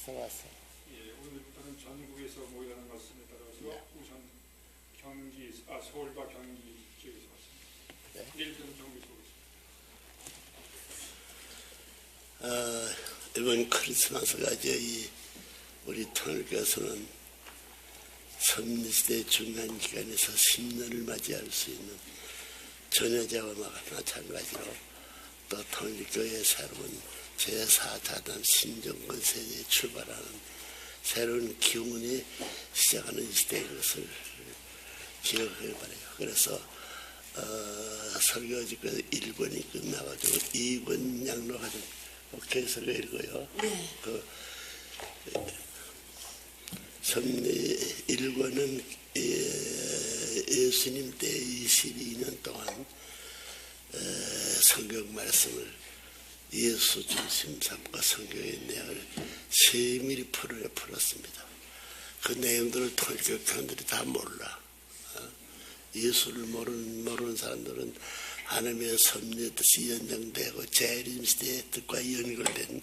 어서 와서. 예, 오늘부터는 전국에서 모이라는 말씀에 따라서 예. 우선 서울과 경기 지역에서 왔습니다. 네. 내일부터는 경기에서 오겠습니다. 이번 크리스마스가 우리 통일교에서는 섭리시대의 중요한 기간에서 10년을 맞이할 수 있는 전여자와 마찬가지로 또 통일교의 새로운 제4자단 신정권 세대에 출발하는 새로운 기운이 시작하는 시대인 것을 기억하길 바라요. 그래서 설교지께서 1권이 끝나가지고 2권 양로가지고 개설을 읽어요. 네. 섭리 1권은 예수님 때 22년 동안 성경 말씀을 예수 중심 삼고 성경의 내용을 세밀히 풀었습니다. 그 내용들을 통일교회원들이 다 몰라. 예수를 모르는 사람들은 하나님의 섭리의 뜻이 연장되고 재림시대의 뜻과 연결된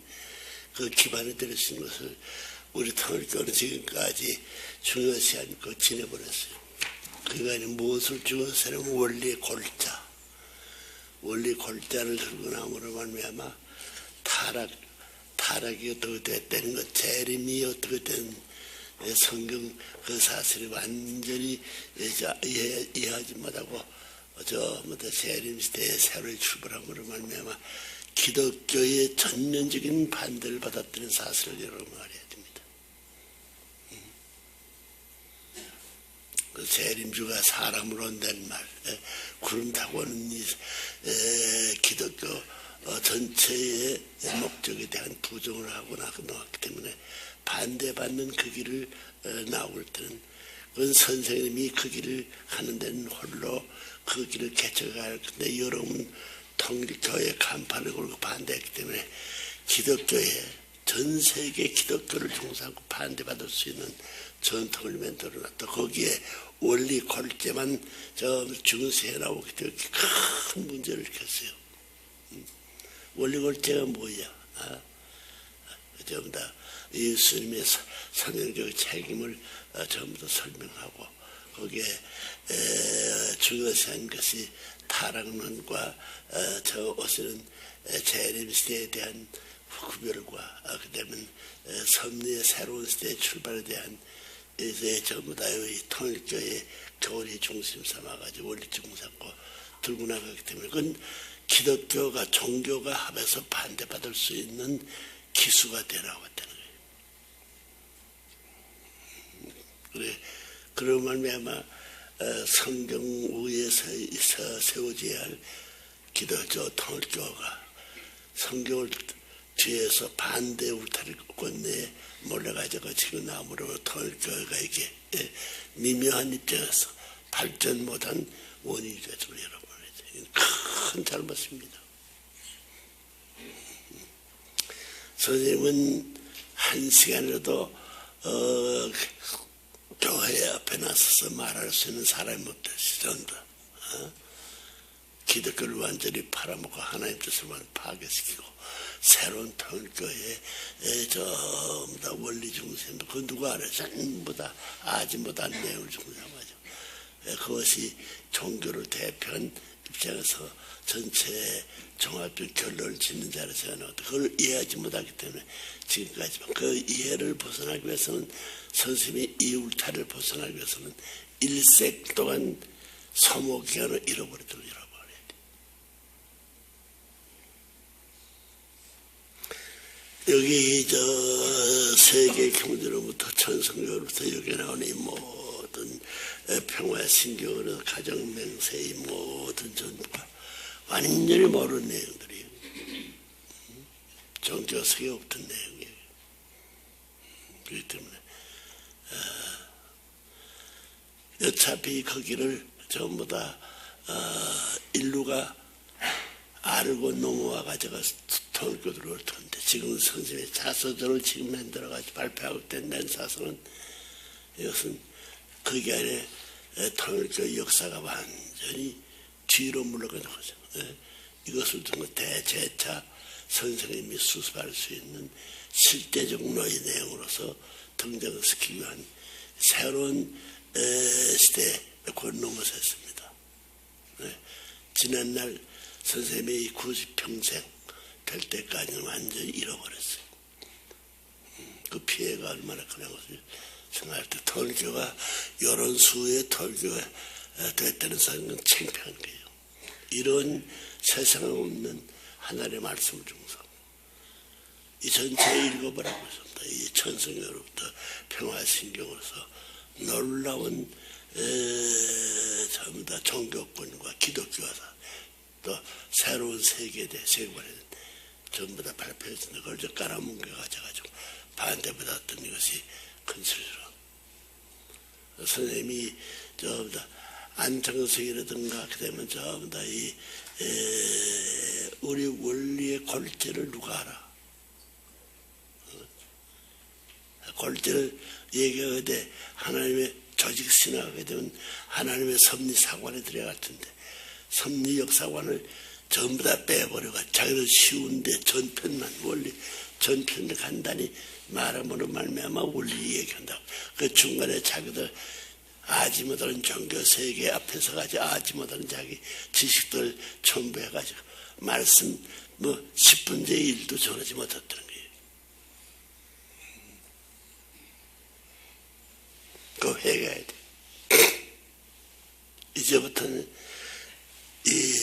그 기반이 될 수 있는 것을 우리 통일교는 지금까지 중요시 않고 지내버렸어요. 그러니까 무엇을 중요시하냐면 원리의 골자. 원리 골자를 들고 나므로 말미암아 타락이 어떻게 됐다는 것, 재림이 어떻게 된 성경 그 사실을 완전히 이해하지 못하고 재림시대의 새로이 출발함으로 말미암아 기독교의 전면적인 반대를 받았다는 사실을 여러분 알아야 됩니다. 그 재림주가 사람으로 온다는 말, 구름 타고 오는 이 기독교 전체의 목적에 대한 부정을 하고 나왔기 때문에 반대받는 그 길을 나올 때는 그건 선생님이 그 길을 가는 데는 홀로 그 길을 개척할 건데 여러분 통일교회 간판을 걸고 반대했기 때문에 기독교에 전 세계 기독교를 종사하고 반대받을 수 있는 전통을 만들어놨다. 거기에 원리 골재만 중세에 나오기 때문에 큰 문제를 일으켰어요. 원리 골재가 뭐야? 전부 다 예수님의 성경적 책임을 전부 다 설명하고 거기에 중요시한 것이 타락론과 저 오시는 재림시대에 대한 구별과 그다음에 섭리의 새로운 시대의 출발에 대한 이제 전부 다 통일교의 교리 중심 삼아가지고 원리 중심 삼고 들고 나가기 때문에 그건 기독교가 종교가 합해서 반대받을 수 있는 기수가 되라고 했다는 거예요. 그래 그런 말미암아 성경 위에서 세워져야 할 기독교 통일교가 성경을 뒤에서 반대 울타리 건너에 몰려가지고 지금 나무로 통일교회가 이게 미묘한 입장에서 발전 못한 원인이 되죠. 여러분 큰 잘못입니다. 선생님은 한 시간이라도 교회 앞에 나서서 말할 수 있는 사람이 못되시던다. 기독교를 완전히 팔아먹고 하나님 뜻을 완전히 파괴시키고 새로운 통일교회에 전부 다 원리 중심 그 누가 알아요? 전부 다 아지 못한 내용을 중심하죠. 그것이 종교를 대표한 입장에서 전체 종합적 결론을 짓는 자리에서 나왔다. 그걸 이해하지 못하기 때문에 지금까지만 그 이해를 벗어나기 위해서는 선생님이 이 울타리를 벗어나기 위해서는 일생 동안 소모 기간을 잃어버리도록 잃어버려야 돼. 여기 세계 경제로부터 천성교로부터 여기 나오는 이 모든 평화 신경으로 가정 맹세의 모든 전부가 완전히 모르는 내용들이에요. 종교석에 없던 내용이에요. 그렇기 때문에 어차피 거기를 전부 다 인류가 알고 넘어와 가지고 통일교도로 올 텐데 지금 선생님의 자서전을 지금 만들어가지고 발표하고 된다는 사서는 이것은 그게 아니라 통일교 역사가 완전히 뒤로 물러가는 거죠. 이것을 통해 대제차 선생님이 수습할 수 있는 실제적 노예 내용으로서 등장시키기 위한 새로운 시대에 곧 넘어섰습니다. 지난날 선생님이 90평생 될 때까지는 완전히 잃어버렸어요. 그 피해가 얼마나 큰 것을 생각할 때 톨교가 이런 수의 톨교가 됐다는 사람은 창피한 거예요. 이런 세상에 없는 하나님의 말씀을 중서 이 전체에 읽어보라고 했습니다. 이 천성교로부터 평화신경으로서 놀라운 전부 다 종교권과 기독교와 또 새로운 세계에 대해 세계관에 전부 다 발표했습니다. 그걸 저 깔아뭉개 가져가지고 반대받았던 이것이 큰 실수로. 선생님이 전부 다 안창석이라든가 그다음에 전부 다 이 우리 원리의 골재를 누가 알아? 골재를 얘기하되 하나님의 조직 신학하게 되면 하나님의 섭리 사관에 들어갈 텐데 섭리 역사관을 전부 다 빼버려가 자기는 쉬운데 전편만 원리 전편을 간단히 말하면 말미암아 원리 얘기한다고. 그 중간에 자기들 아지 못하는 종교 세계 앞에서 가지고 아지 못하는 자기 지식들 첨부해가지고 말씀 뭐 10분의 1도 전하지 못했다는 거예요. 그거 회개해야 돼. 이제부터는 이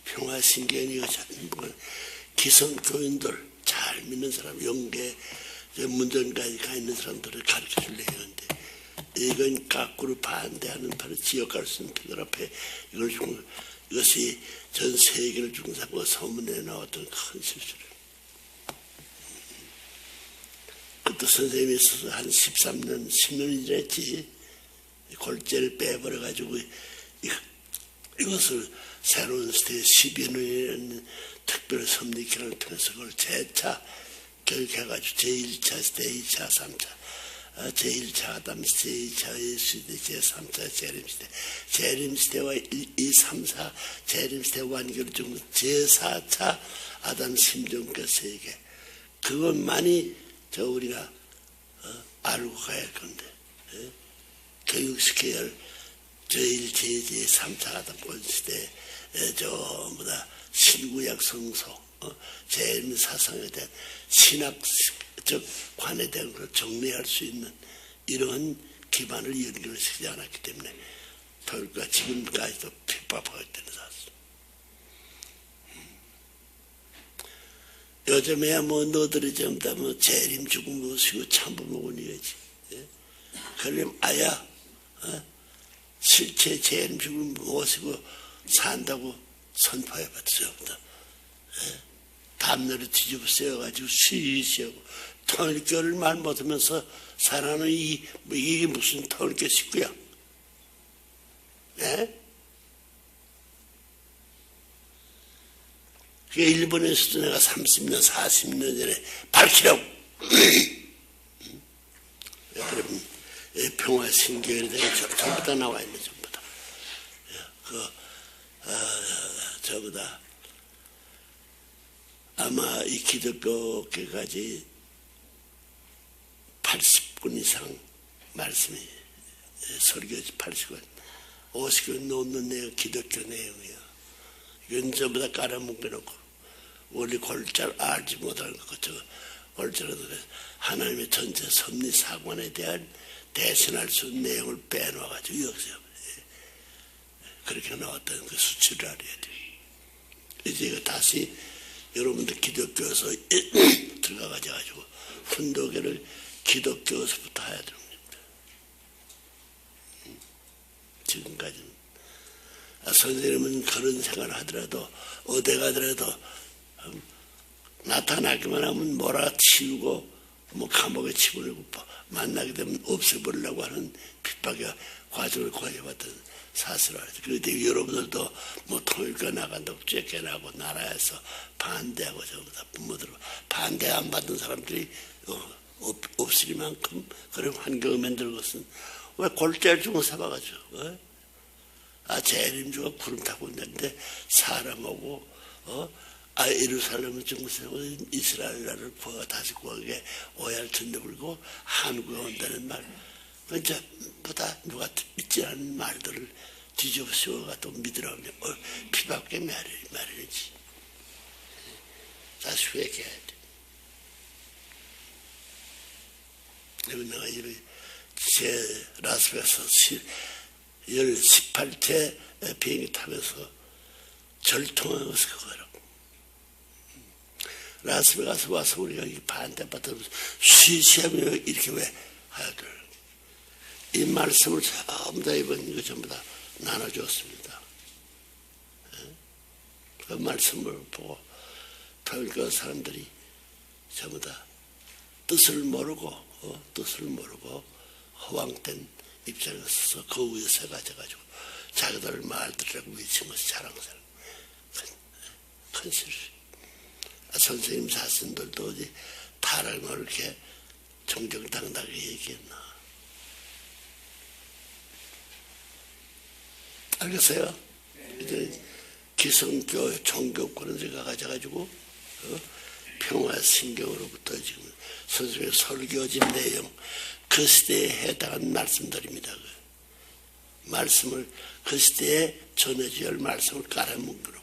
평화신경이 전부 기성교인들 잘 믿는 사람 용계 문전까지 가 있는 사람들을 가르쳐 줄래 하는데 이건 거꾸로 반대하는 바로 지역 갈 수 있는 분들 앞에 이걸 주고 이것이 전 세계를 중사하고 소문에 나왔던 큰 실수를. 그것도 선생님이 있어서 한 13년 10년이 지났지. 골재를 빼버려가지고 이것을 새로운 시대의 12년이라는 특별 섭리 기간을 통해서 그걸 재차 교육해가지고 제1차 시대, 2차, 3차 제1차 아담 시대, 제2차 예수시대, 제3차 재림시대, 재림시대와 2, 3, 4 재림시대 완결을 중 제4차 아담 심정과 세계 그것만이 우리가 알고 가야 할 건데 교육시켜야 할 제1, 제2, 제3차 아담 본시대 전부 다 신구약 성소 재림 사상에 대한 신학적 관에 대한 걸 정리할 수 있는 이러한 기반을 연결시키지 않았기 때문에 톨교가 지금까지도 핍박하고 있다는 사실. 요즘에야 뭐 너들이 전부 다 뭐 재림 죽음 모시고 참부 먹은 이거지. 그러면 아야 실체 재림 죽음 모시고 산다고 선포해봤어요. 담요를 뒤집어 쓰여가지고 쉬쉬하고 톨교를 말 못하면서 살아는 이게 무슨 톨교 식구야? 그게 일본에서도 내가 30년, 40년 전에 밝히라고. 그러면 평화신경에 대해 전부 다 나와 있는 전부 다. 전부 다. 아마 이 기독교계까지 80분 이상 말씀이 설교지 80분 50분 넘는 내용 기독교 내용이야. 이건 전부 다 깔아뭉개놓고 원리 골자를 알지 못하는 것 저거 골자라도 하나님의 전체 섭리 사관에 대한 대신할 수 있는 내용을 빼놓아가지고 여기서 그렇게 나왔다는 그 수치를 알아야 돼. 이제 이거 다시 여러분들 기독교에서 들어가가지고 훈도교를 기독교에서부터 해야 됩니다. 지금까지는 선생님은 그런 생각을 하더라도 어디 가더라도 나타나기만 하면 몰아치우고 뭐 감옥에 치고내고 만나게 되면 없애버리려고 하는 핍박의 과정을 거쳐봤던 사실을 알죠. 그런데 여러분들도 뭐 통일교 나간다고 쫓겨나고 나라에서 반대하고 전부 다 부모들 반대 안 받는 사람들이 없을 만큼 그런 환경을 만든 것은 왜 골자를 주고 예루살렘을 중세고 이스라엘 나라를 다시 구하게 오해할 천도 불고 한국에 온다는 말, 전부 누가 믿지 않는 말들을 뒤집어 씌워가지고 믿으라면 피밖에 말이지. 다시 회개해야 돼. 내가 제 라스베가스 18째 비행기 타면서 절통하면서 그거라고. 라스베가스 와서 우리가 반대받으면서 쉬쉬하며 이렇게 왜 하여들 이 말씀을 전부 다 이번 이거 전부 다 나눠줬습니다. 그 말씀을 보고 그 사람들이 전부 다 뜻을 모르고 허황된 입장에 서서 그 위에 서가지고 자기들 말들이라고 외친 것이 자랑스러운 큰 실수. 선생님 자신들도 어디 타락을 이렇게 정정당당하게 얘기했나. 알겠어요? 이제 기성교 종교권을 제가 가져가지고 평화 신경으로부터 지금 선생님의 설교진 내용 그 시대에 해당한 말씀들입니다. 말씀을 그 시대에 전해줘야 할 말씀을 깔아뭉그러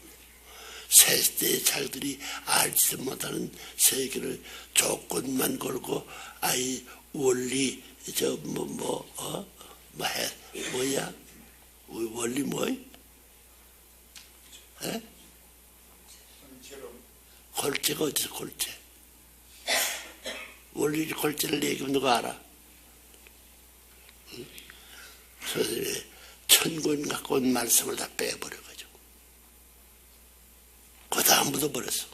새 시대의 자기들이 알지도 못하는 세계를 조건만 걸고 원리 뭐야? 원리 뭐야? 골재가 어디서 골재? 원리 골재를 얘기하면 누가 알아? 선생님이 천군 갖고 온 말씀을 다 빼버려가지고 그거 다 묻어버렸어.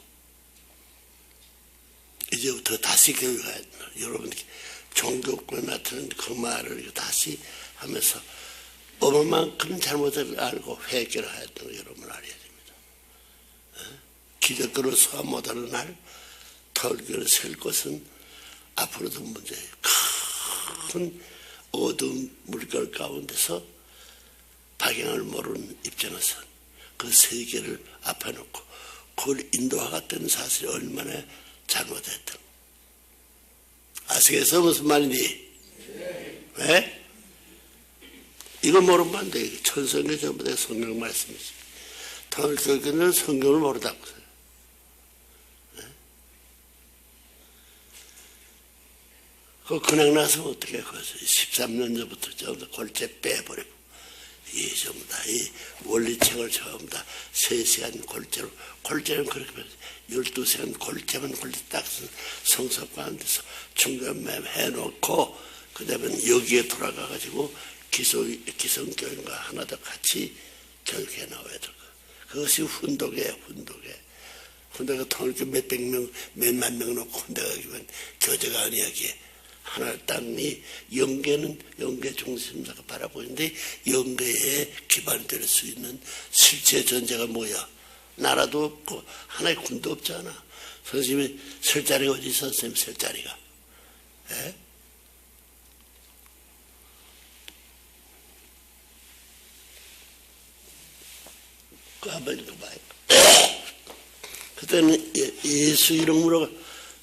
이제부터 다시 교육해야 돼. 여러분 종교권 나타나는 그 말을 다시 하면서 어머만큼 잘못을 알고 회개를 해야 되는 거 여러분 알아야 됩니다. 기독교를 소화 못하는 날 털교를 셀 것은 앞으로도 문제예요. 큰 어두운 물결 가운데서 방향을 모르는 입장에서 그 세계를 앞에 놓고 그걸 인도하겠다는 사실이 얼마나 잘못했다. 아시겠어? 무슨 말이니? 왜? 이거 모르면 안 돼. 천성교 전부 다 성경 말씀이지. 통일교회는 성경을 모르다고. 그냥 나서 어떻게 해. 13년 전부터 전부 다 골재 빼버리고, 전부 다 이 원리책을 전부 다 3시간 골재로, 골재는 그렇게 12시간 골재만 골재 딱 성서 가운데서 중간맵 해놓고, 그 다음에 여기에 돌아가가지고 기성교인과 하나 더 같이 교육해 나와야 될 거. 그것이 훈독이에요, 훈독에 통일교 몇백 명, 몇만 명 놓고 훈독하기만 교제가 아니야기에. 하나의 땅이 영계 중심사가 바라보는데 영계에 기반이 될 수 있는 실제 전제가 뭐야? 나라도 없고 하나의 군도 없잖아. 선생님이 설 자리가 어디 있어? 선생님 설 자리가. 에? 그 한번 읽어봐요. 그때는 예수 이름으로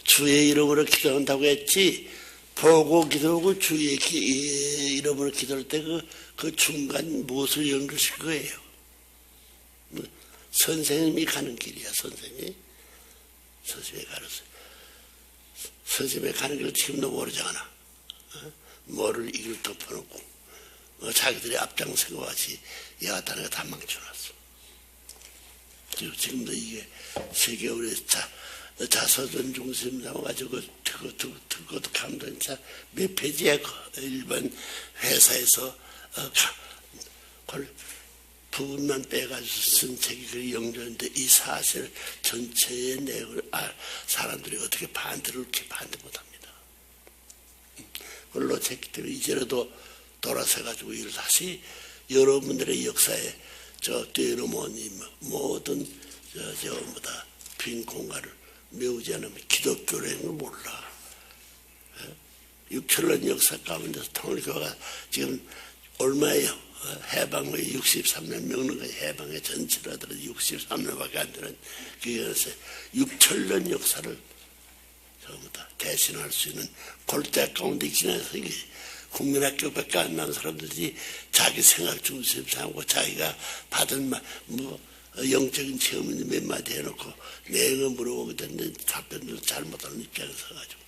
주의 이름으로 기도한다고 했지. 보고 기도하고 주의 이름으로 기도할 때 그 중간 무엇을 연결시킬 거예요? 선생님이 가는 길이야. 선생님이 가르쳐. 선생님이 가는 길을 지금도 모르잖아. 뭐를 이길 덮어놓고 자기들이 앞장서고 같이 야단에 다 망쳐놨어. 지금도 이게 세계 우리 자서전 중심 나와가지고 그것도 감동차 몇 페이지야. 일본 회사에서 부분만 빼가지고 쓴 책이 그 영전인데 이 사실 전체의 내용을 사람들이 어떻게 반대를 이렇게 반대 못합니다. 그걸 놓쳤기 때문에 이제라도 돌아서가지고 이를 다시 여러분들의 역사에 뛰어넘은 모든 뭐다 빈 공간을 메우지 않으면 기독교라는 걸 몰라. 6천년 역사 가운데서 통일교가 지금 얼마예요? 해방 후에 63년 명령까지 해방의 전체를 하더라도 63년밖에 안 되는 그것에 6천년 역사를 전부 다 대신할 수 있는 골대 가운데 지나서 이게 국민학교밖에 안 나온 사람들이 자기 생각 중심 삼고 자기가 받은 뭐 영적인 체험을 몇 마디 해놓고 내용을 물어보게 됐는데 답변도 잘못하는 입장에 서가지고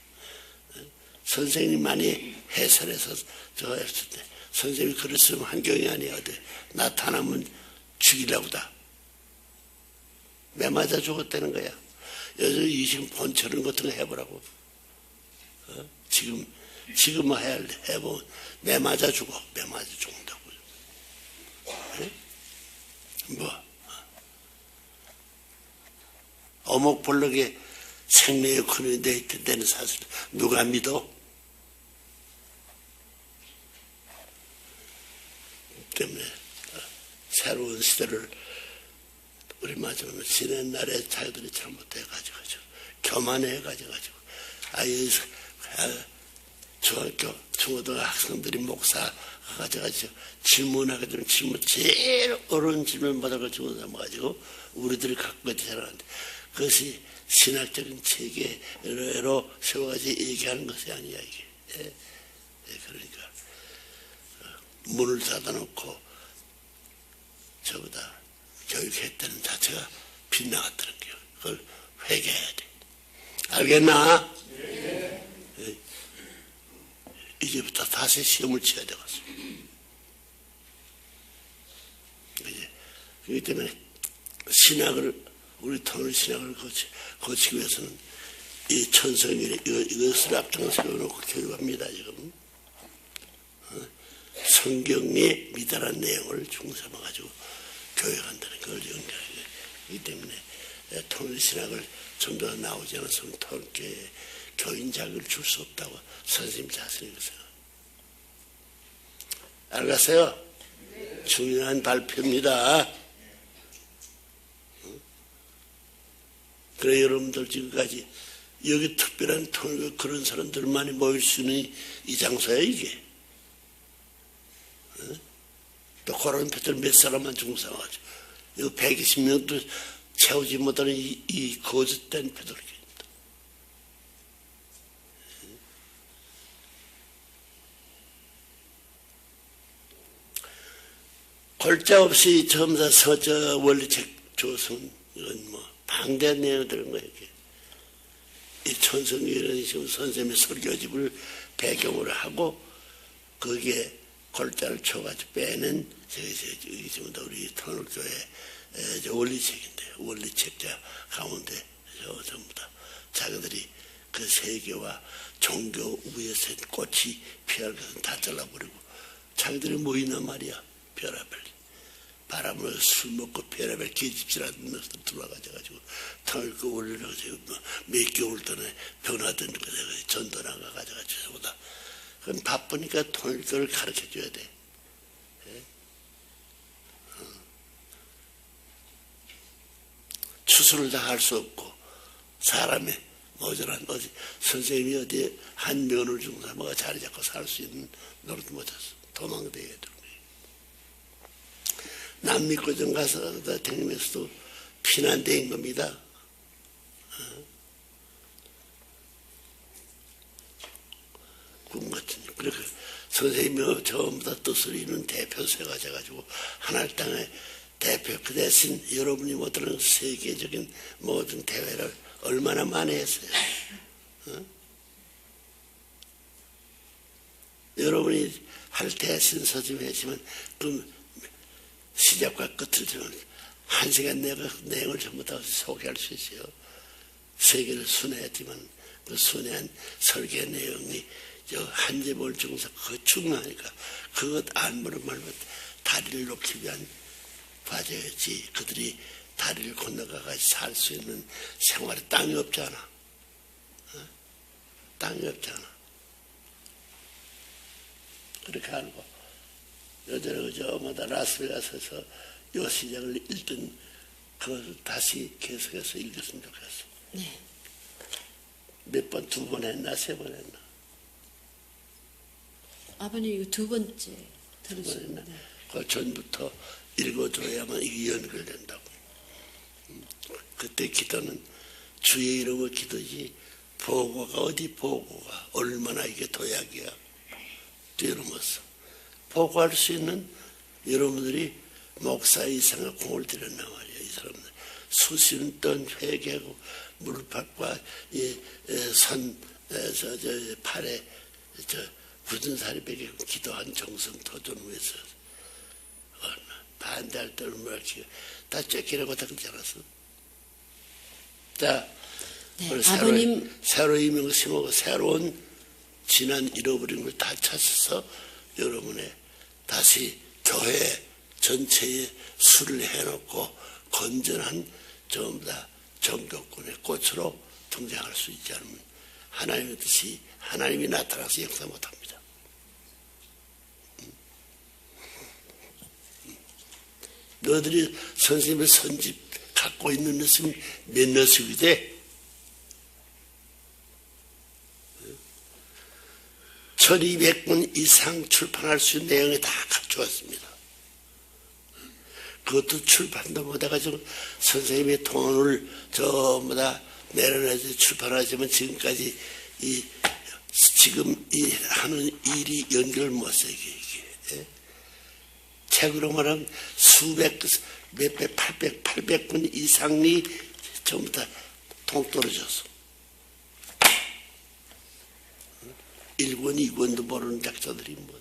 선생님만이 해설해서 저거 했을 때 선생님이 글을 쓰면 환경이 아니야 어디 나타나면 죽이려고다 매 맞아 죽었다는 거야. 요즘 이 지금 본처럼 같은 거 해보라고. 지금 해야 해보면 매 맞아 죽어. 매 맞아 죽는다고. 뭐 어목볼록에 생명의 근원이 되는 사실 누가 믿어? 때문에 새로운 시대를 우리 마지막에 지난날에 자기들이 잘못해가지고 교만해가지고 중학교 중고등 학생들이 목사 가져가지고 질문해가지고 질문 제일 어려운 질문 받아가지고 넘어가지고 우리들이 갖고 있는 사람한테 그것이 신학적인 체계로 세워가지고 얘기하는 것이 아니야 이게. 그러니까 문을 닫아놓고 저보다 교육했다는 자체가 빗나갔다는 거예요. 그걸 회개해야 돼. 알겠나? 네. 이제부터 다시 시험을 치어야 되겠어. 그렇기 때문에 우리 통일 신학을 거치기 위해서는 이 천성일 이것을 앞장 세워놓고 교육합니다. 지금 성경에 미달한 내용을 중삼아가지고 교육한다는 걸 연결하기 때문에 통일 신학을 좀 더 나오지 않았으면 통일교회에 교인 자격을 줄 수 없다고 선생님 자신이 그러세요. 알겠어요? 네. 중요한 발표입니다. 그래 여러분들 지금까지 여기 특별한 통일교 그런 사람들만이 모일 수 있는 이 장소야 이게. 또 그런 패들 몇 사람만 중상하죠. 이거 120명도 채우지 못하는 이 거짓된 패들입니다. 골자 없이 점사 서저 원리책 조선 이건 뭐 방대한 내용이 들은 거예요. 이 천성기는 지금 선생님의 설교집을 배경으로 하고 거기에 골자를 쳐가지고 빼는 지금 우리 통일교회 원리책인데 원리책자 가운데 전부 다 자기들이 그 세계와 종교 위에서 꽃이 피할 것은 다 잘라버리고 자기들이 모이나 말이야. 별의별 바람을 술 먹고 별의별 계집질하는 놈들 들어가가지고 통일교 원리를 몇 개월 전에 변화된 거 전도 나가가지고 저보다 그건 바쁘니까 통일교를 가르쳐줘야 돼. 추수를 다 할 수 없고 사람의 모자란 선생님이 어디 한 면을 중삼아가 자리 잡고 살 수 있는 노릇 못했어. 도망대야 돼. 남미고정 가서 다니면서도 피난대인 겁니다. 꿈 같은. 그렇게 선생님이 전부 다 뜻을 이루는 대표세가 돼가지고 하나님 땅의 대표 그 대신 여러분이 못하는 세계적인 모든 대회를 얼마나 많이 했어요. 여러분이 할 대신 서집했지만 그 시작과 끝을 주면 한 시간 내용을 전부 다 소개할 수 있어요. 세계를 순회했지만 그 순회한 설계 내용이 한제볼 중에서 그거 중요하니까 그것 안 물어말면 다리를 놓기 위한 과제였지. 그들이 다리를 건너가서 살 수 있는 생활에 땅이 없잖아. 땅이 없잖아. 그렇게 알고 요즘에 저마다 라스베가스에서 요 시장을 읽던 그것을 다시 계속해서 읽었으면 좋겠어. 네. 몇 번, 2번 했나, 3번 했나? 아버님 이거 2번째 들으시는데. 그 전부터 읽어줘야만 이게 연결된다고. 그때 기도는 주의 이름을 기도지 보고가 어디 보고가 얼마나 이게 도약이야. 뛰어넘었어. 보고할 수 있는 여러분들이 목사 이상의 공을 들였나 말이야. 이 사람들 수시는 떤 회개하고 무릎팍과 팔에 굳은 살이 베개고 기도한 정성 터전 위해서 반대할 때 얼마나 다 쫓기라고 다 그러지 않았어. 자, 네, 아버님 새로 이명심하고 새로운 지난 잃어버린 걸 다 찾아서 여러분의 다시 교회 전체에 술을 해놓고 건전한 전부 다 정교권의 꽃으로 등장할 수 있지 않으면 하나님의 뜻이 하나님이 나타나서 역사 못합니다. 너희들이 선생님의 선집 갖고 있는 녀석이 몇 녀석이 돼? 1200권 이상 출판할 수 있는 내용이 다 갖추었습니다. 그것도 출판도 못해가지고 선생님이 돈을 전부 다 내려내서 출판하지만 지금까지 지금 하는 일이 연결 못해 이게. 책으로 말하면 몇백 800권 이상이 전부 다 동떨어졌어. 1권 2권도 모르는 작자들이 뭐야.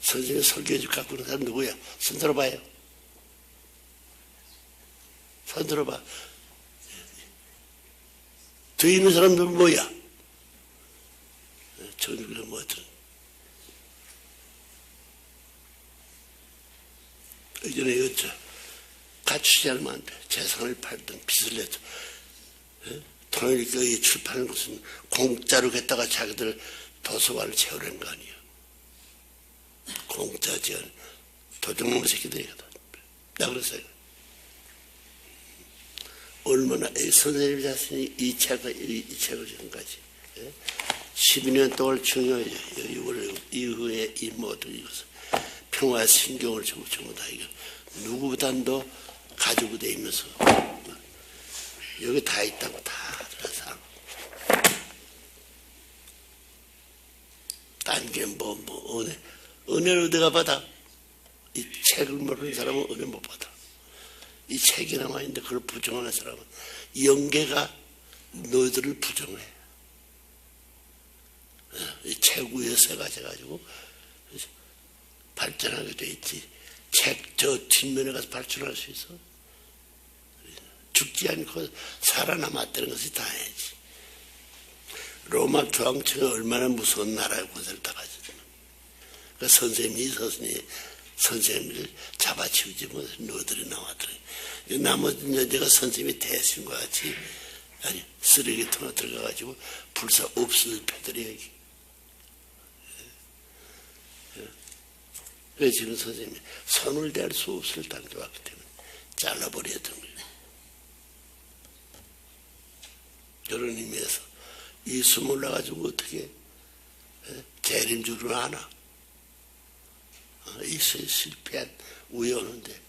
선생님 설교해줄 갖고 있는 사람 누구야? 손 들어봐요. 손 들어봐. 뒤에 있는 사람들은 뭐야? 전국은 뭐든. 예전에 여쭤 갖추지 않으면 안 돼. 재산을 팔든 빚을 내든 통일교회 출판하는 것은 공짜로 했다가 자기들 도서관을 채우려는 거 아니야. 공짜지 도둑놈 새끼들이거든. 나 그랬어요. 얼마나 선생님 자신이 이 책을 지금까지 12년 동안 중요해요. 6월 이후에 이 모든 이것을 평화 신경을 전부 다 이거 누구보다도 더 가지고 다니면서 여기 다 있다고 다 들어서 딴 게 은혜를 어디가 받아? 이 책을 모르는 사람은 은혜 못 받아. 이 책이 남아있는데 그걸 부정하는 사람은 영계가 너희들을 부정해. 이 책 위에서 가져가지고 발전하게 돼 있지. 책 저 뒷면에 가서 발전할 수 있어? 죽지 않고 살아남았다는 것이 다행이지. 로마 교황청이 얼마나 무서운 나라의 권세를 다 가지고. 그 선생님이 있었으니 선생님을 잡아치우지 못해서 너희들이 나왔더래. 나머지 여자가 선생님이 대신과 같이 아니 쓰레기통에 들어가가지고 불사 없을 패들이 그래서 지금 선생님이 손을 댈 수 없을 단계 왔기 때문에 잘라버려야 되는 거예요. 이런 의미에서 이 숨 올라가지고 어떻게 재림주를 아나? 이 실패한 우에 오는데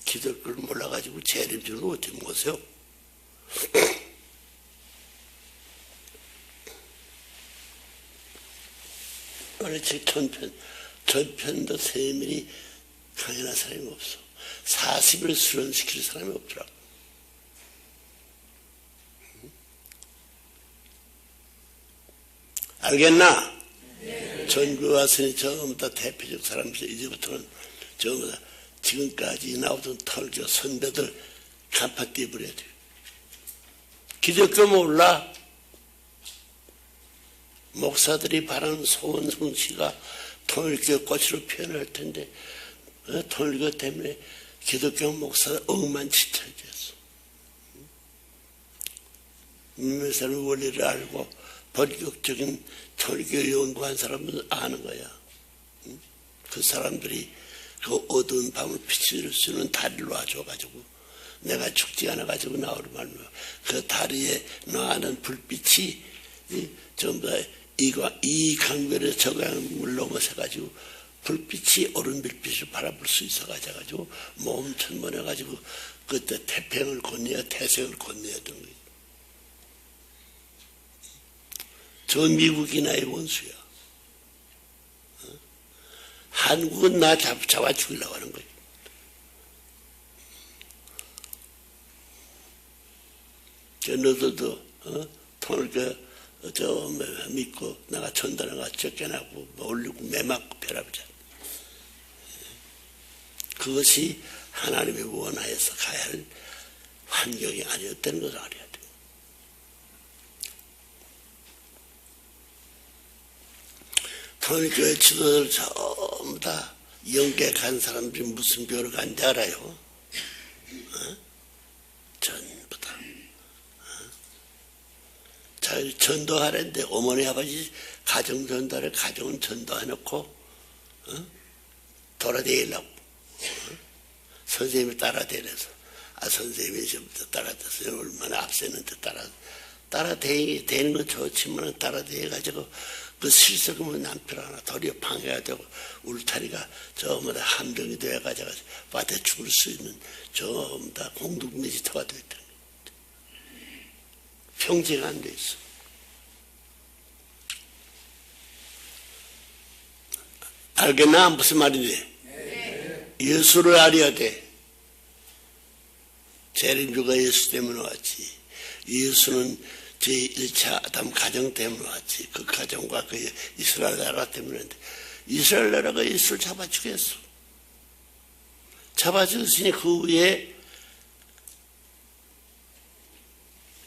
기독교를 몰라가지고 재림주를 어떻게 먹으세요? 오늘 책 전편도 세밀히 강연한 사람이 없어. 40일 수련시킬 사람이 없더라고. 알겠나? 네. 전교 왔으니 전부 다 대표적 사람들 이제부터는 전부 다 지금까지 나오던 털교 선배들 간판 띄버려야 돼. 기독교 몰라? 목사들이 바라는 소원 성취가 통일교 꽃으로 표현할 텐데 통일교 때문에 기독교 목사가 엉망진창이었어. 민매사는 원리를 알고 본격적인 통일교 연구한 사람은 아는 거야. 그 사람들이 그 어두운 밤을 비출 수 있는 다리를 놔줘가지고 내가 죽지 않아가지고 나오는 말로 그 다리에 놔는 불빛이 전부 다 이 강별의 저강을 넘어서가지고 불빛이 오른 빛을 바라볼 수 있어가지고 몸 천번해가지고 그때 태평을 건너야 태생을 건너야 되는 거예요. 저 미국이 나의 원수야. 한국은 나 잡아 죽이려고 하는 거예요. 너들도 통을 믿고 내가 전달해가 쫓겨나고 올리고 매맞고 벼라보자. 그것이 하나님의 원하에서 가야 할 환경이 아니었다는 것을 알아야 돼요. 통일교회 지도자들 전부 다 영계 간 사람들이 무슨 벼를 간지 알아요? 전부 다. 전도하는데 어머니 아버지 가정 전도를 가정은 전도해놓고 돌아다니려고 선생님이 따라다녀서 선생님이 지금부터 따라다녀서 얼마나 앞서는데 따라다니는 건 좋지만 따라다녀가지고 그 실속이면 남편 하나 도리어 방해가 되고 울타리가 전부 다 함정이 되어가지고 밭에 죽을 수 있는 전부 다 공동미지터가 되었다. 평지가 안 돼 있어. 알겠나? 무슨 말인지? 네. 예수를 알아야 돼. 재림주가 예수 때문에 왔지. 예수는 제1차 아담 가정 때문에 왔지. 그 가정과 그 이스라엘 나라 때문에 왔는데 이스라엘 나라가 예수를 잡아 죽였어. 잡아 죽였으니 그 위에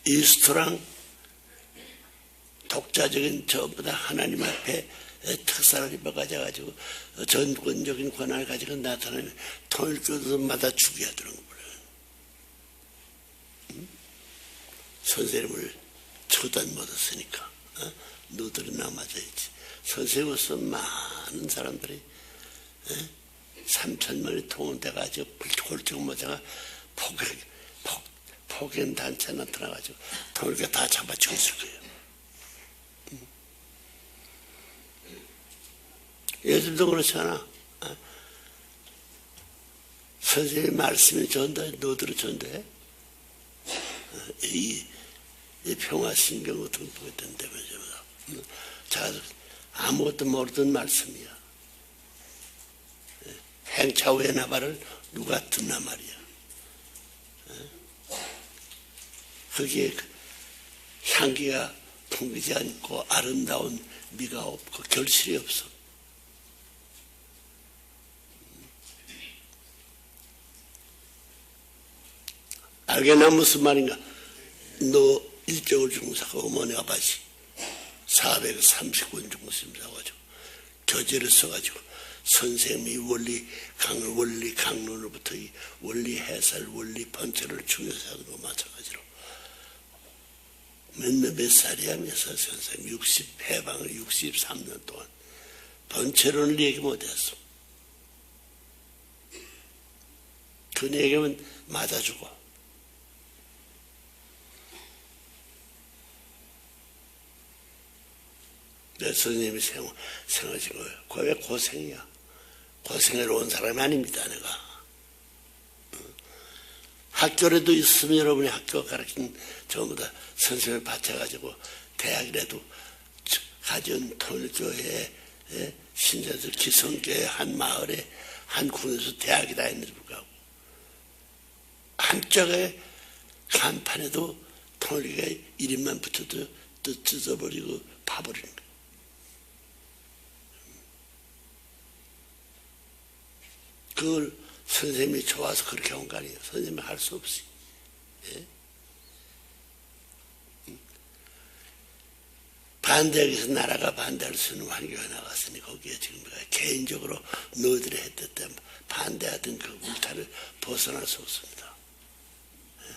이스토랑 독자적인 저보다 하나님 앞에 특사를 입어가지고 전권적인 권한을 가지고 나타나면 통일교도마다 죽여야 되는 거예요. 선생님을 처단 못했으니까 너들은 남아져야지. 선생님으로서 많은 사람들이 3,000명이 통원돼가지고 홀쭉 모자가 폭행 단체 나타나가지고 통일교 다 잡아 죽였을 거예요. 요즘도 그렇잖아. 선생님 말씀이 전도해, 너들은 전도해? 이 평화신경 같은 거 보겠던데면서 자, 아무것도 모르던 말씀이야. 행차후의 나발을 누가 듣나 말이야. 거기에 향기가 풍기지 않고 아름다운 미가 없고 결실이 없어. 알겠나? 무슨 말인가? 너 일제월 중사가 어머니 아버지 430권 중심사가지고 교재를 써가지고 선생님이 원리 강론으로부터 이 원리 해설, 원리 번체를 중요사하고 마찬가지로 몇 살이야? 몇 살 선생님 해방을 63년 동안 번체론을 얘기 못했어. 그 얘기하면 맞아 죽어. 내 선생님이 생하신 거예요. 그거 왜 고생이야? 고생을 온 사람이 아닙니다, 내가. 학교라도 있으면 여러분이 학교 가르친 전부 다 선생님을 바쳐가지고 대학이라도 가전 통일교회 신자들 기성교회 한 마을에 한 군에서 대학이 다 있는지 불구하고 한쪽에 간판에도 통일교가 이름만 붙여도 뜯어버리고 파버리는 거예요. 그걸 선생님이 좋아서 그렇게 온 거 아니에요. 선생님이 할 수 없이. 예? 반대하기 위해서 나라가 반대할 수 있는 환경에 나갔으니 거기에 지금 개인적으로 너희들이 했던 때 반대하던 그 울타리를 벗어날 수 없습니다. 예?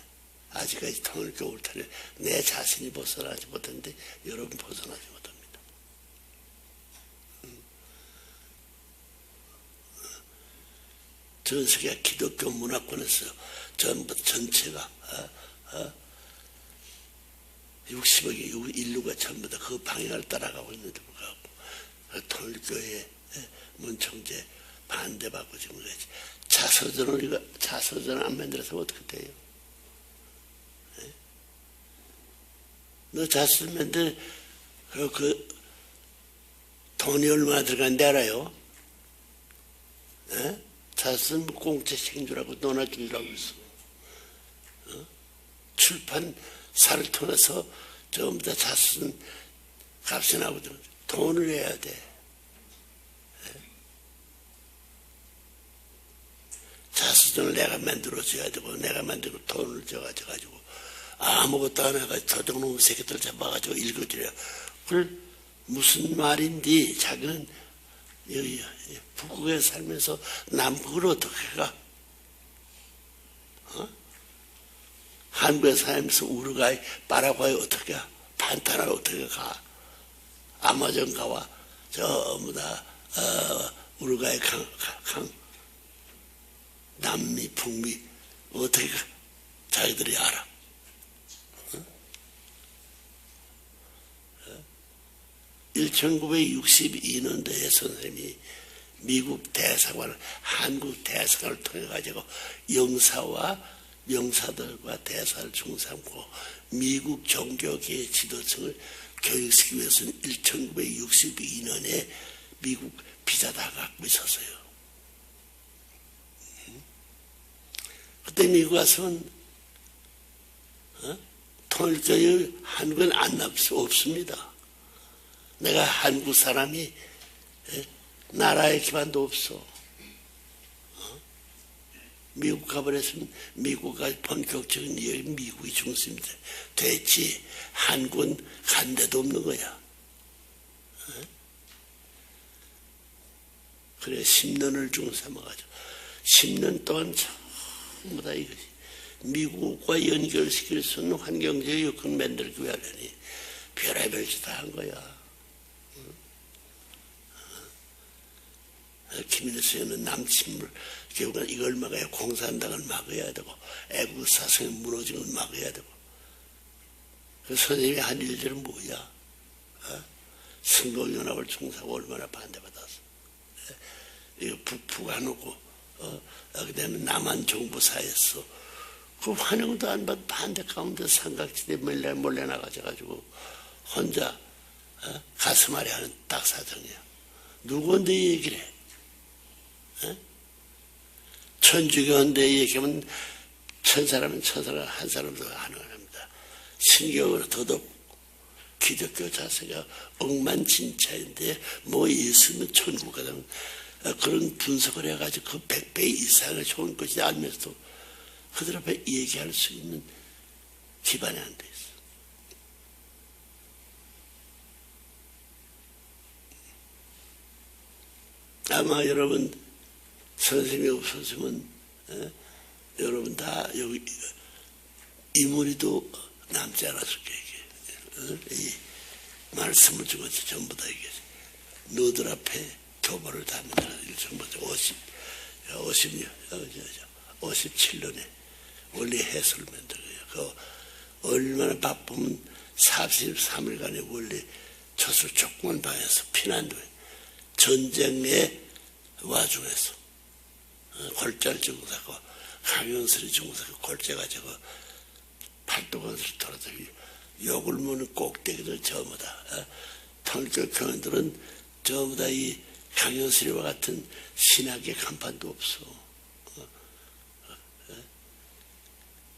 아직까지 통일교 울타리를 내 자신이 벗어나지 못했는데 여러분 벗어나지 못합니다. 전 세계 기독교 문화권에서 전부 전체가 60억의 인류가 전부 다 그 방향을 따라가고 있는데 불구하고 통일교회 문총재 반대받고 지금 그러지. 자서전을 안 만들어서 어떻게 돼요? 너 자서전 만들 그 돈이 얼마나 들어간지 알아요? 자서전 공짜 생주라고 너나 주라고 했어. 출판사를 통해서 전부 다 자서전 값이 나거든. 돈을 내야 돼. 자서전을 내가 만들어줘야 되고 내가 만들고 돈을 줘가지고 아무것도 안 해가지고 도둑놈 새끼들 잡아가지고 읽어주려. 그걸 무슨 말인지 자기는 여기 북극에 살면서 남극을 어떻게 가? 한국에 살면서 우루과이, 파라과이 어떻게 가? 판타나를 어떻게 가? 아마존가와 전부 다 우루과이 강 남미, 북미 어떻게 자기들이 알아? 1962년도에 선생님이 미국 대사관을 한국 대사관을 통해 가지고 영사와 명사들과 대사를 중삼고 미국 종교계의 지도층을 교육시키기 위해서는 1962년에 미국 비자 다 갖고 있었어요. 그때 미국 와서는 통일교육 한국은 안 날 수 없습니다. 내가 한국 사람이 나라의 기반도 없어. 미국 가버렸으면 미국과 본격적인 이야기 미국이 중심이 됐지. 한국은 간 데도 없는 거야. 그래 10년을 중삼아가지고 10년 동안 전부 다 이것이 미국과 연결시킬 수 있는 환경적 여건 만들기 위하려니 별의별 짓 다 한 거야. 김일성은 남침을 결국은 이걸 막아야 공산당을 막아야 되고 애국 사상이 무너진 걸 막아야 되고. 그 선생님이 한 일들은 뭐야? 선거연합을 중사하고 얼마나 반대받았어. 이거 북부가 놓고 그다음에 남한 정부사에서 그 환영도 안 받고 반대 가운데 삼각지대 몰래 나가져가지고 혼자 가슴 아래 하는 딱 사정이야. 누구한테 얘기를 해? 천주교한테 얘기하면 천사람은 천사람 한 사람도 하는 겁니다. 신교로 더더욱 기독교 자세가 억만진차인데 뭐 예수는 천국 가면 그런 분석을 해가지고 그 100배 이상을 좋은 것이 알면서도 그들 앞에 얘기할 수 있는 기반이 안 돼 있어. 아마 여러분 선생님이 없었으면 여러분 다 여기 이무리도 남지 않았을 거예요. 이 말씀을 주고서 전부 다 이게 너들 앞에 교보를 다 만들어 전부 다 57년에 원리 해설을 만들어요. 그 얼마나 바쁘면 43일간의 원리 저술 조그만 방에서 피난도 전쟁의 와중에서 골절 증사고 강연설이 증사고 골재가지고 팔도건설을 털어서 욕을 먹는 꼭대기들 전부 다 통일교 교인들은 전부 다 이 강연설이와 같은 신학의 간판도 없어.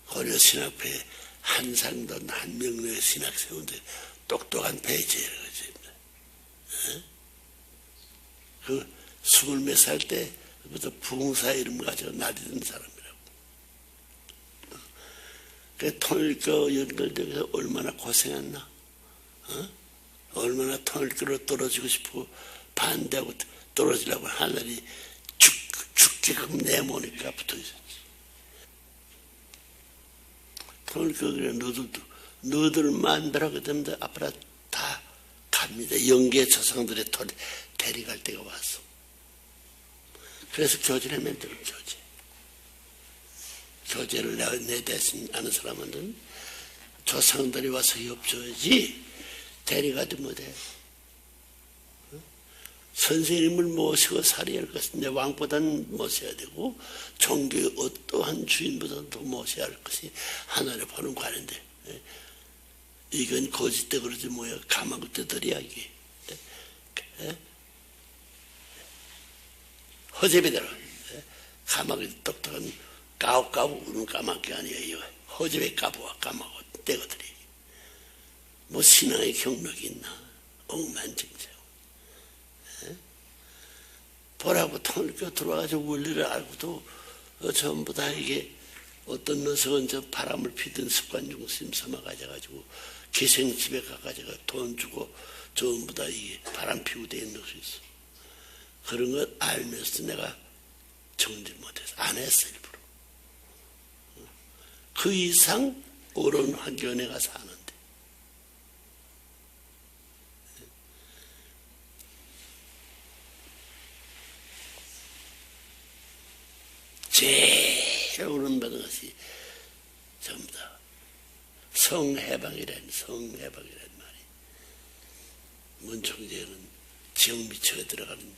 고려신학회에 한상돈 한명래의 신학 세운데 똑똑한 배제라 그러지. 그 20몇 살 때부터 부흥사 이름 가지고 나대던 사람이라고. 그 통일교 연결되어서 얼마나 고생했나? 얼마나 통일교로 떨어지고 싶고 반대하고 떨어지려고 하늘이 죽게끔 내모니까 붙어 있었지. 통일교 그래 너들 만들어가 되면 앞으로 다 갑니다. 영계 조상들의 대리갈 때가 왔어. 그래서 교제를 만들어 교제. 교제를 내 대신 아는 사람들은 조상들이 와서 협조해야지 대리가도 못해. 선생님을 모시고 살아야 할 것은 내 왕보다는 모셔야 되고 종교의 어떠한 주인보다도 모셔야 할 것이 하나님 보는 관인데 이건 거짓대 그러지 뭐야. 가마솥대들 이야기. 허접이대로 가마솥 똑똑한 까우까우 우는 까마귀 아니에요. 허접의 까부와 까마귀 떼거들이 뭐 신앙의 경력이 있나. 엉망진창. 보라고 통일교 들어와가지고 원리를 알고도 전부 다 이게 어떤 녀석은 저 바람을 피던 습관 중심 삼아가지고 기생집에 가가지고 돈 주고 전부 다 이게 바람 피우고 돼 있는 것이 있어. 그런 걸 알면서 내가 정지 못해서 안 했어 일부러. 그 이상 옳은 환경에 가서 하는데 제일 오른받은 것이 전부 다 성해방이라는 말이. 문총재는 지역 미처에 들어가는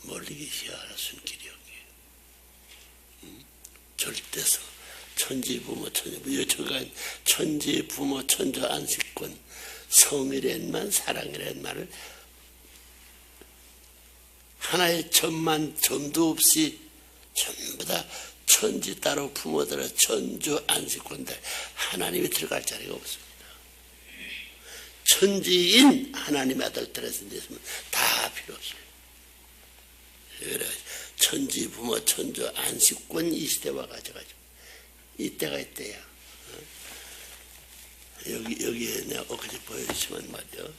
멀리 계셔야 할 손길이었기에 절대서 천지부모 여초간 천지부모 천조 안식권 성이란 말 사랑이란 말을 하나의 점도 없이 전부 다 천지 따로 부모들의 천주 안식권들 하나님이 들어갈 자리가 없습니다. 천지인 하나님의 아들들에서 있으면 다 필요 없어요. 그래 천지 부모 천주 안식권 이 시대와 가져가지고 이때가 이때야. 여기에 내가 엊그제 보여주시면 말이요.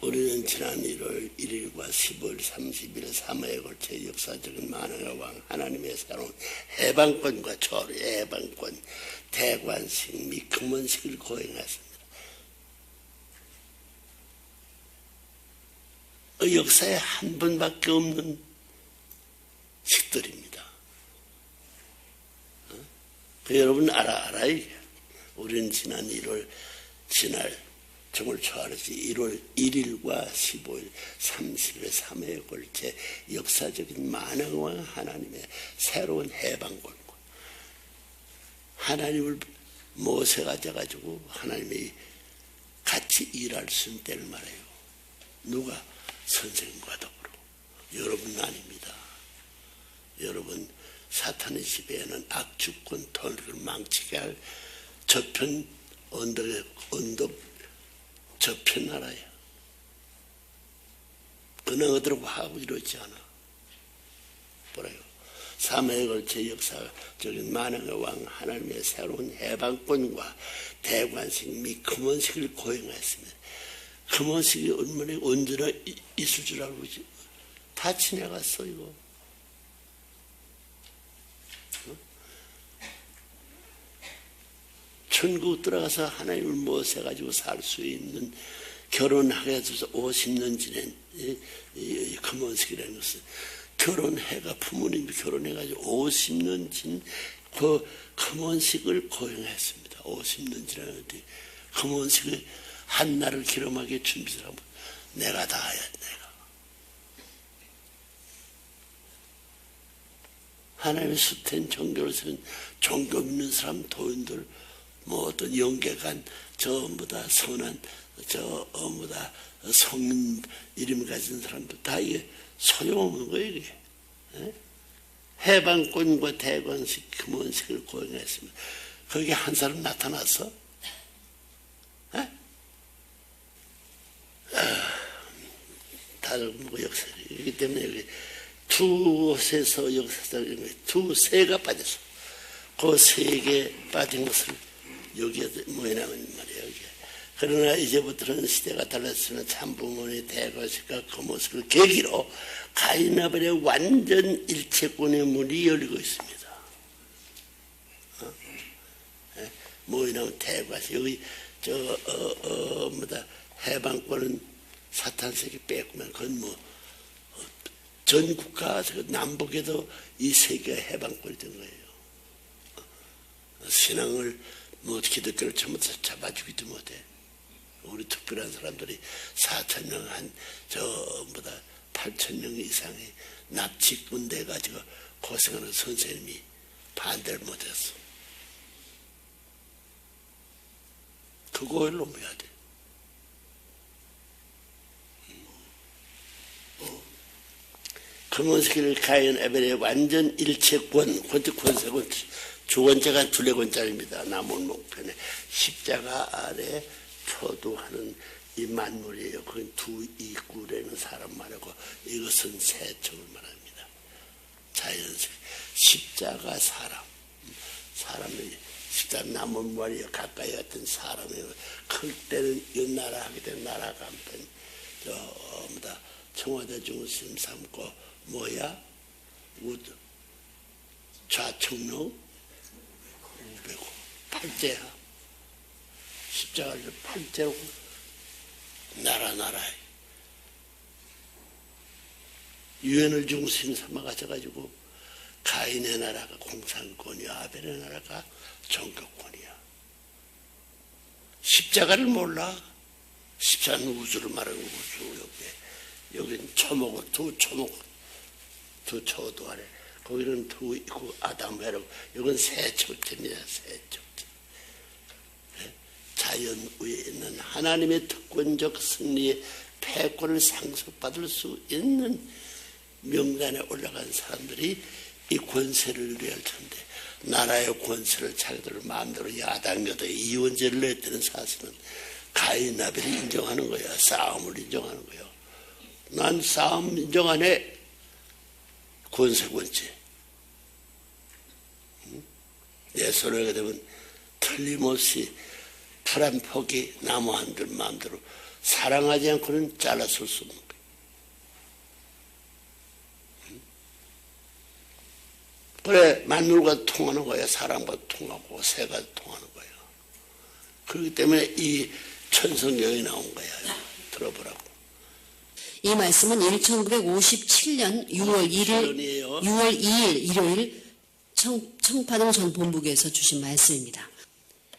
우리는 지난 1월 1일과 10월 30일 3회에 걸쳐 역사적인 만왕의 왕 하나님의 새로운 해방권과 초월의 해방권 대관식 및 금원식을 거행했습니다. 역사에 한 번밖에 없는 식들입니다. 여러분 알아요. 우리는 지난 1월 정월 초하루지 1월 1일과 15일 30일 3회에 걸쳐 역사적인 만왕왕 하나님의 새로운 해방권과 하나님을 모셔가지고 하나님이 같이 일할 수 있는 때를 말해요. 누가? 선생님과 더불어. 여러분은 아닙니다. 여러분 사탄의 지배에는 악주권 통일을 망치게 할 저편 언덕 저편 나라야. 그는 어디로 하고 이러지 않아. 뭐라요? 3회에 걸쳐 역사적인 만왕의 왕 하나님의 새로운 해방권과 대관식 및 금원식을 거행했습니다. 금원식이 얼마나 언제나 있을 줄 알고 다 지나갔어 이거. 천국 들어가서 하나님을 모셔가지고 살 수 있는 결혼하게 해서 50년 지낸 금원식이라는 것은 결혼해가 부모님이 결혼해가지고 50년 진 그 금원식을 거행했습니다. 50년 지났는데 금원식을 한날을 기름하게 준비를 하면 내가 다 해야 내가. 하나님의 숱한 종교를 쓰는 종교 믿는 사람 도인들 뭐 어떤 영계간 전부 다 선한 전부 다 성인 이름 가진 사람들 다 이게 소용없는 거예요 이게. 해방권과 대관식 금원식을 거행했습니다. 거기에 한 사람 나타났어? 다른 뭐 역사이기 때문에 여기 두세서 역사적인 두세가 빠졌어. 그 세 개 빠진 것을 여기에 모여나면 말이에요. 여기. 그러나 이제부터는 시대가 달랐으면 참부모의 대관식과 금원식을 계기로 가인아벨의 완전 일체권의 문이 열리고 있습니다. 모여나면 대관식 여기 해방권은 사탄세계 뺐구만. 그건 뭐 전 국가 남북에도 이 세계가 해방권이 된 거예요. 신앙을 뭐 기독교를 전부 다 잡아주기도 못해. 우리 특별한 사람들이 4,000명 전부 다 8,000명 이상의 납치군 돼가지고 고생하는 선생님이 반대를 못했어. 그걸 넘어야 돼. 금원세계를 가인 에벨의 완전 일체권, 권세권, 주권자가 둘레권짜리입니다. 남은 목편에 십자가 아래 표도하는 이 만물이에요. 그건 두 이구라는 사람 말하고 이것은 세척을 말합니다. 자연스레 십자가 사람이 십자가 남은 머리에 가까이 갔던 사람이에요. 클 때는 이 나라 하게 된 나라가 한편 전부 다 청와대 중심 삼고 뭐야? 좌청로 우배고 팔째야. 십자가를 팔째로 나라에 유엔을 중심 삼아 가져가지고 가인의 나라가 공산권이야, 아벨의 나라가 정교권이야. 십자가를 몰라. 십자가는 우주를 말하는 우주. 여기는 초목을 두 초도 아래 거기는 두 있고 아담 회로 이건 세척제입니다. 세척제. 자연 위에 있는 하나님의 특권적 승리의 패권을 상속받을 수 있는 명단에 올라간 사람들이 이 권세를 누려야 할 텐데 나라의 권세를 자기들 마음대로 야당여대 이원제를 냈다는 사실은 가인 아벨이 인정하는 거야. 싸움을 인정하는 거야. 난 싸움 인정 안 해. 권세권제. 내 손을 하게 되면 틀림없이 풀 한 포기 나무 한 들 마음대로 사랑하지 않고는 잘라설 수 없는 거예요. 그래 만물과 통하는 거야. 사람과 통하고 새가 통하는 거야. 그렇기 때문에 이 천성경이 나온 거야. 들어보라고. 이 말씀은 1957년 6월 2일 일요일 청파동 전 본부교에서 주신 말씀입니다.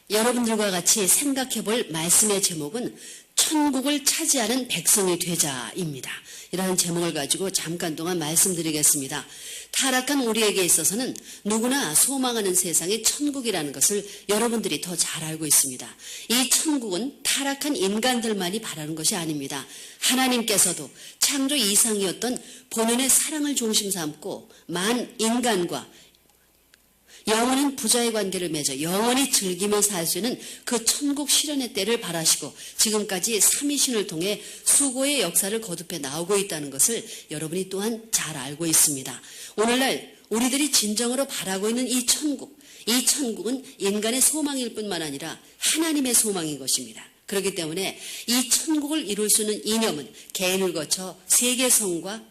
여러분들과 같이 생각해볼 말씀의 제목은 천국을 차지하는 백성이 되자입니다. 이라는 제목을 가지고 잠깐 동안 말씀드리겠습니다. 타락한 우리에게 있어서는 누구나 소망하는 세상이 천국이라는 것을 여러분들이 더 잘 알고 있습니다. 이 천국은 타락한 인간들만이 바라는 것이 아닙니다. 하나님께서도 창조 이상이었던 본연의 사랑을 중심 삼고 만 인간과 영원한 부자의 관계를 맺어 영원히 즐기며 살 수 있는 그 천국 실현의 때를 바라시고 지금까지 삼위신을 통해 수고의 역사를 거듭해 나오고 있다는 것을 여러분이 또한 잘 알고 있습니다. 오늘날 우리들이 진정으로 바라고 있는 이 천국은 인간의 소망일 뿐만 아니라 하나님의 소망인 것입니다. 그렇기 때문에 이 천국을 이룰 수 있는 이념은 개인을 거쳐 세계성과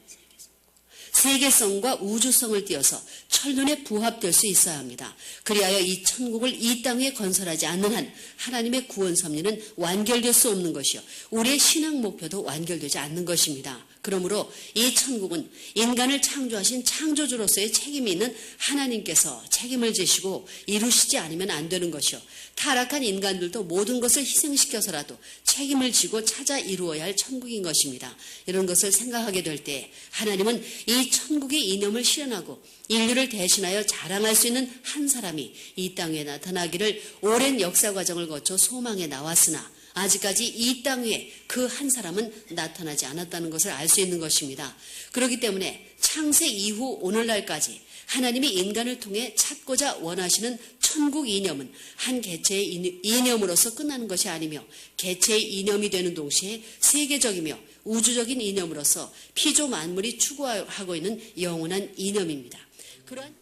우주성을 띄어서 철륜에 부합될 수 있어야 합니다. 그리하여 이 천국을 이 땅에 건설하지 않는 한 하나님의 구원 섭리는 완결될 수 없는 것이요 우리의 신앙 목표도 완결되지 않는 것입니다. 그러므로 이 천국은 인간을 창조하신 창조주로서의 책임이 있는 하나님께서 책임을 지시고 이루시지 않으면 안 되는 것이요 타락한 인간들도 모든 것을 희생시켜서라도 책임을 지고 찾아 이루어야 할 천국인 것입니다. 이런 것을 생각하게 될 때 하나님은 이 천국의 이념을 실현하고 인류를 대신하여 자랑할 수 있는 한 사람이 이 땅에 나타나기를 오랜 역사 과정을 거쳐 소망해 나왔으나 아직까지 이 땅 위에 그 한 사람은 나타나지 않았다는 것을 알 수 있는 것입니다. 그렇기 때문에 창세 이후 오늘날까지 하나님이 인간을 통해 찾고자 원하시는 천국 이념은 한 개체의 이념으로서 끝나는 것이 아니며 개체의 이념이 되는 동시에 세계적이며 우주적인 이념으로서 피조 만물이 추구하고 있는 영원한 이념입니다. 그러한